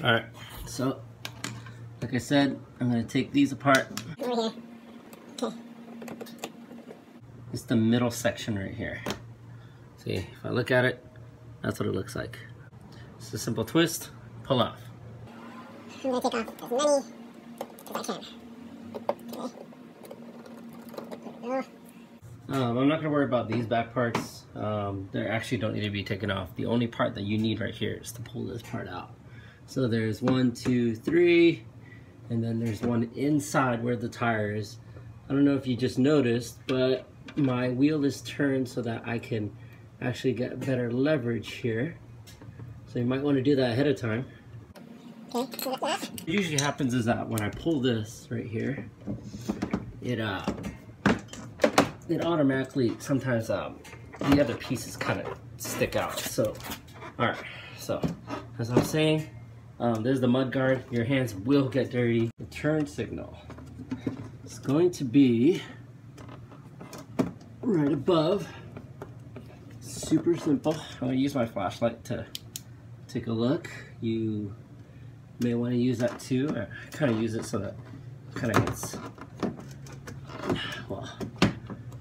Alright, so like I said, I'm going to take these apart. Over here. Okay. It's the middle section right here. See, if I look at it, that's what it looks like. It's a simple twist, pull off. I'm going to take off as many as I can. Okay. I'm not going to worry about these back parts. They actually don't need to be taken off. The only part that you need right here is to pull this part out. So there's 1, 2, 3, and then there's one inside where the tire is. I don't know if you just noticed, but my wheel is turned so that I can actually get better leverage here. So you might want to do that ahead of time. Okay, What usually happens is that when I pull this right here, it automatically, sometimes the other pieces kind of stick out. So, alright, so as I'm saying, there's the mud guard. Your hands will get dirty. The turn signal is going to be right above. Super simple. I'm going to use my flashlight to take a look. You may want to use that too. I kind of use it so that it kind of gets, well,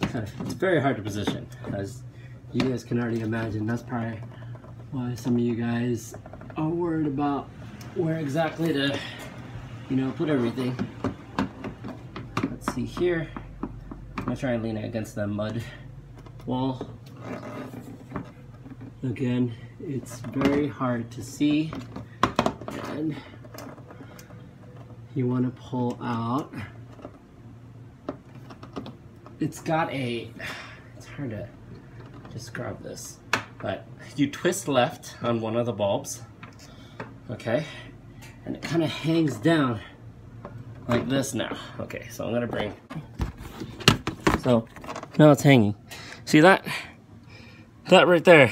it's very hard to position, as you guys can already imagine. That's probably why some of you guys are worried about where exactly to, you know, put everything. Let's see here. I'm gonna try and lean it against the mud wall. Again, it's very hard to see, and you want to pull out. It's got a, it's hard to describe this, but you twist left on one of the bulbs, okay, and it kind of hangs down like this now. Okay, so I'm gonna bring, so now it's hanging. See that? That right there,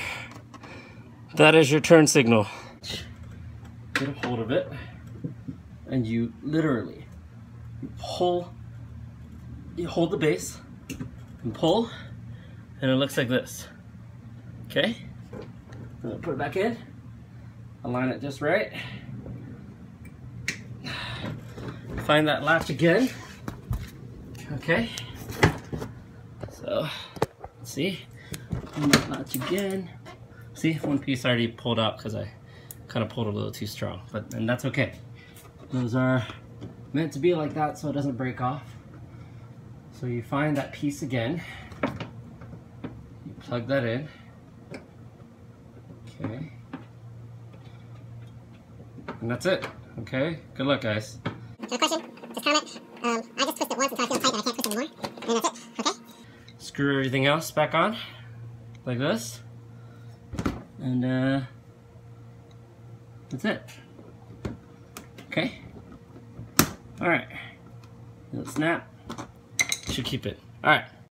that is your turn signal. Get a hold of it, and you literally pull, you hold the base, and pull, and it looks like this. Okay? I'm gonna put it back in, align it just right. Find that latch again. Okay? So, let's see. Find that latch again. See, one piece already pulled out because I kind of pulled a little too strong, and that's okay. Those are meant to be like that so it doesn't break off. So you find that piece again, you plug that in, okay, and that's it, okay? Good luck, guys. Got a question? Just comment. I just twist it once until I feel tight and I can't twist it anymore, and that's it, okay? Screw everything else back on, like this, and that's it, okay? Alright, it'll snap. Should keep it. All right.